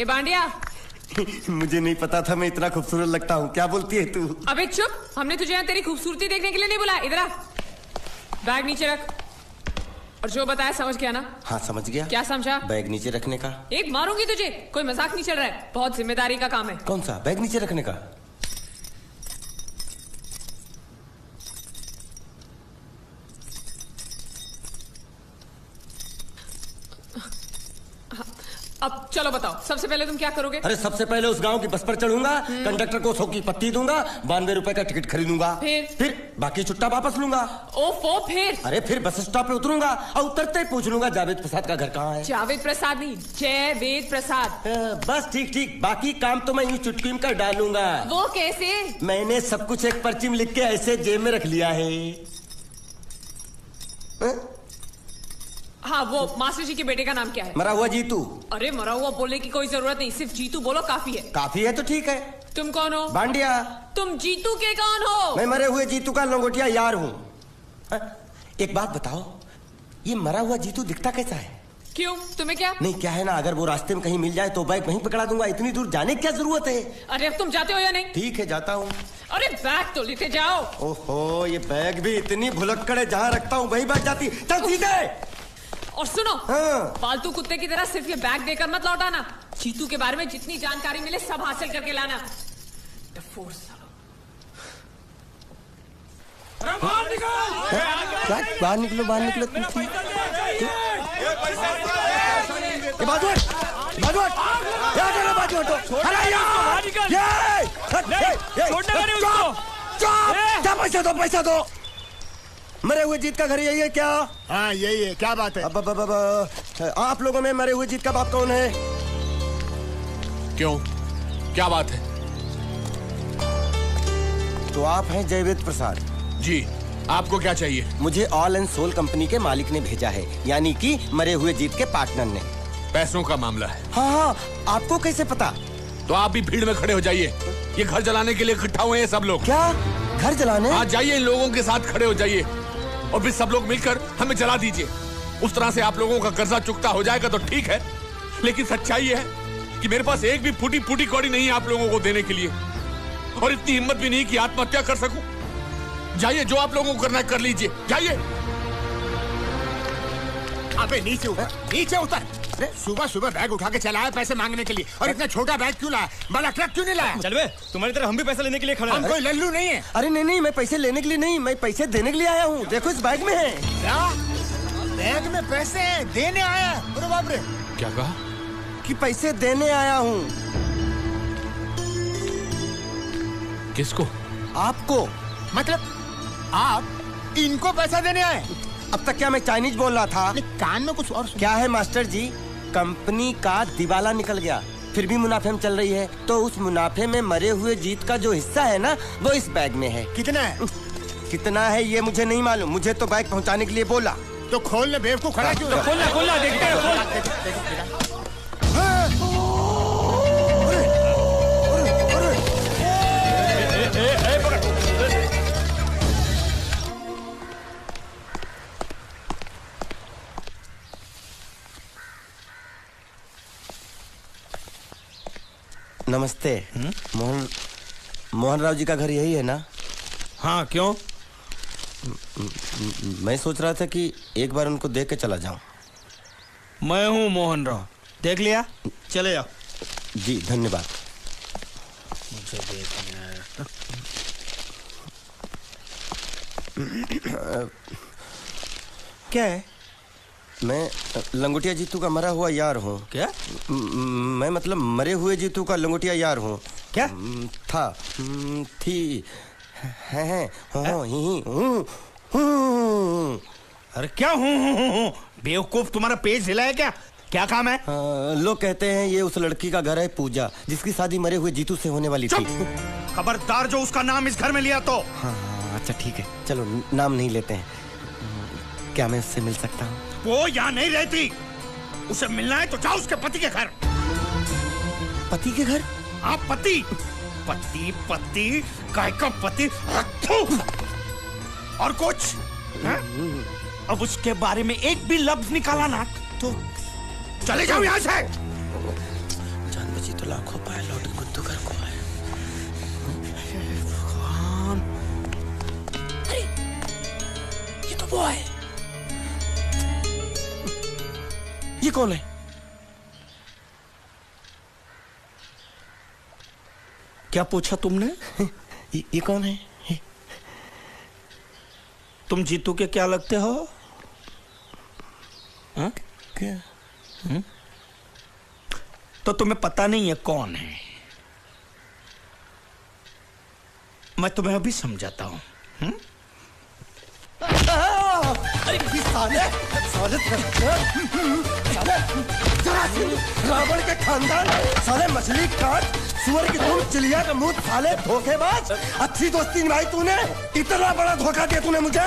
ए बांडिया। मुझे नहीं पता था मैं इतना खूबसूरत लगता हूँ। क्या बोलती है तू? अबे चुप, हमने तुझे यहाँ तेरी खूबसूरती देखने के लिए नहीं बुलाया। इधर आ, बैग नीचे रख। और जो बताया समझ गया ना? हाँ समझ गया। क्या समझा? बैग नीचे रखने का। एक मारूंगी तुझे, कोई मजाक नहीं चल रहा है, बहुत जिम्मेदारी का काम है। कौन सा? बैग नीचे रखने का। अब चलो बताओ, सबसे पहले तुम क्या करोगे? अरे सबसे पहले उस गांव की बस पर चढ़ूंगा, कंडक्टर को 100 की पत्ती दूंगा, 92 रुपए का टिकट खरीदूंगा। फिर बाकी छुट्टा वापस लूंगा। ओफो, फिर? अरे फिर बस स्टॉप पे उतरूंगा और उतरते ही पूछ लूंगा जावेद प्रसाद का घर कहाँ है। जावेद प्रसाद नहीं, जयवेद प्रसाद। बस ठीक ठीक, बाकी काम तो मैं यूं चुटकी में कर डालूंगा। वो कैसे? मैंने सब कुछ एक पर्ची में लिख के ऐसे जेब में रख लिया है। हाँ, वो मास्टर जी के बेटे का नाम क्या है? मरा हुआ जीतू। अरे मरा हुआ बोलने की कोई जरूरत नहीं, सिर्फ जीतू बोलो काफी है। काफी है तो ठीक है। तुम कौन हो? बांडिया। तुम जीतू के कौन हो? मैं मरे हुए जीतू का लंगोटिया यार हूँ। एक बात बताओ, ये मरा हुआ जीतू दिखता कैसा है? क्यों, तुम्हें क्या? नहीं क्या है ना, अगर वो रास्ते में कहीं मिल जाए तो बैग वहीं पकड़ा दूंगा। इतनी दूर जाने की क्या जरूरत है? अरे अब तुम जाते हो या नहीं? ठीक है जाता हूँ। अरे बैग तो लेते जाओ। ओहो, ये बैग भी इतनी भुलक्कड़ है, जहाँ रखता हूँ वहीं बैठ जाती। चल सीधे। और सुनो, हाँ। पालतू कुत्ते की तरह सिर्फ ये बैग देकर मत लौटाना। जीतू के बारे में जितनी जानकारी मिले सब हासिल करके लाना। बाहर निकलो, बाहर निकलो। पैसा दो। मरे हुए जीत का घर यही है क्या? हाँ यही है। क्या बात है? अब आप लोगों में मरे हुए जीत का बाप कौन है? क्यों, क्या बात है? तो आप हैं जयवेद प्रसाद जी, आपको क्या चाहिए? मुझे ऑल एंड सोल कंपनी के मालिक ने भेजा है, यानी कि मरे हुए जीत के पार्टनर ने। पैसों का मामला है। हाँ, आपको कैसे पता? तो आप भी भीड़ में खड़े हो जाइए। ये घर जलाने के लिए इकट्ठा हुए हैं सब लोग। क्या घर जलाने? हाँ जाइए, इन लोगों के साथ खड़े हो जाइए और फिर सब लोग मिलकर हमें जला दीजिए। उस तरह से आप लोगों का कर्जा चुकता हो जाएगा तो ठीक है, लेकिन सच्चाई है कि मेरे पास एक भी फूटी फूटी कौड़ी नहीं है आप लोगों को देने के लिए, और इतनी हिम्मत भी नहीं कि आत्महत्या कर सकूं। जाइए, जो आप लोगों को करना है कर लीजिए, जाइए। अबे नीचे उतर, नीचे उतर। सुबह सुबह बैग उठा के चला है पैसे मांगने के लिए, और इतना छोटा बैग क्यों लाया? बड़ा ट्रक क्यों नहीं लाया? चल बे, तुम्हारी तरह हम भी पैसा लेने के लिए खड़े हैं। हम कोई लल्लू नहीं है। अरे नहीं, मैं पैसे लेने के लिए नहीं, मैं पैसे देने के लिए आया हूँ। देखो इस बैग में है। क्या बैग में पैसे हैं? देने आया? अरे बाप रे। क्या कहा? कि पैसे देने आया हूँ। किसको? आपको। मतलब आप इनको पैसा देने आए? अब तक क्या मैं चाइनीज बोल रहा था? कान में कुछ और क्या है मास्टर जी, कंपनी का दिवाला निकल गया, फिर भी मुनाफे में चल रही है, तो उस मुनाफे में मरे हुए जीत का जो हिस्सा है ना, वो इस बैग में है। कितना है? कितना है ये मुझे नहीं मालूम, मुझे तो बैग पहुंचाने के लिए बोला। तो खोलने बेवकूफ खड़ा क्यों? तो खोलना देखते हैं। नमस्ते। मोहन राव जी का घर यही है ना? हाँ क्यों? मैं सोच रहा था कि एक बार उनको देख के चला जाऊं। मैं हूँ मोहन राव, देख लिया, चले जाओ। जी धन्यवाद। मुझे देखना है। क्या है? मैं लंगोटिया जीतू का मरा हुआ यार हूँ। क्या? मैं मतलब मरे हुए जीतू का लंगोटिया यार हूँ। क्या? था, थी, है, अरे क्या हूँ? बेवकूफ, तुम्हारा पेज हिला है क्या? क्या काम है? लोग कहते हैं ये उस लड़की का घर है पूजा, जिसकी शादी मरे हुए जीतू से होने वाली थी। खबरदार जो उसका नाम इस घर में लिया तो। हाँ अच्छा ठीक है, चलो नाम नहीं लेते हैं। क्या मैं उससे मिल सकता हूँ? वो यहाँ नहीं रहती, उसे मिलना है तो जाओ उसके पति के घर। पति के घर? हाँ पति, पति पति काय का पति और कुछ है? अब उसके बारे में एक भी लफ्ज निकाला ना तो चले जाओ यहाँ से। तो लाखों पाए लौट के गुद्दू घर को आए। अरे ये तो वो है। ये कौन है? क्या पूछा तुमने? ये कौन है? तुम जीतू के क्या लगते हो? हाँ? क्या? तो तुम्हें पता नहीं है कौन है? मैं तुम्हें अभी समझाता हूं। अरे साले साले साले जरासीम, रावण के खानदान, साले मछली काट, सुअर की तुम, चिड़िया का मुंह, साले धोखेबाज। अच्छी दोस्ती निभाई तूने, इतना बड़ा धोखा दिया तूने मुझे।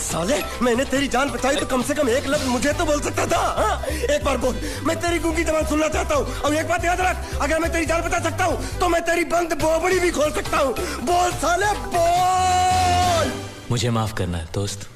साले मैंने तेरी जान बचाई तो कम से कम एक लफ्ज मुझे तो बोल सकता था। हाँ? एक बार बोल, मैं तेरी गूंगी जबान सुनना चाहता हूँ। और एक बात याद रख, अगर मैं तेरी जान बचा सकता हूँ तो मैं तेरी बंद बोबड़ी भी खोल सकता हूँ। बोल साले बोल। मुझे माफ करना है दोस्त।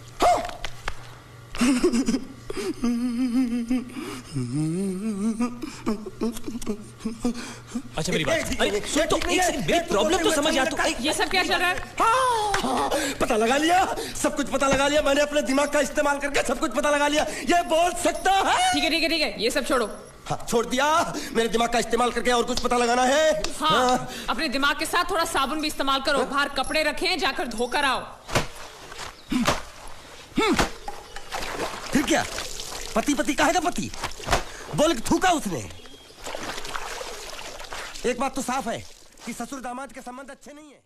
अच्छा मेरी बात, अरे सुन तो, एक सेकंड, मेरी प्रॉब्लम तो समझ यार। तो ये सब क्या चल रहा है? हाँ, पता लगा लिया, सब कुछ पता लगा लिया मैंने। अपने दिमाग का इस्तेमाल करके सब कुछ पता लगा लिया। ये बोल सकता है? ठीक है ठीक है ठीक है, ये सब छोड़ो। हाँ, छोड़ दिया। मेरे दिमाग का इस्तेमाल करके और कुछ पता लगाना है। हाँ, अपने दिमाग के साथ थोड़ा साबुन भी इस्तेमाल करो। बाहर कपड़े रखें, जाकर धोकर आओ। फिर क्या? पति पति कहेगा पति, बोल के थूका उसने। एक बात तो साफ है कि ससुर दामाद के संबंध अच्छे नहीं है।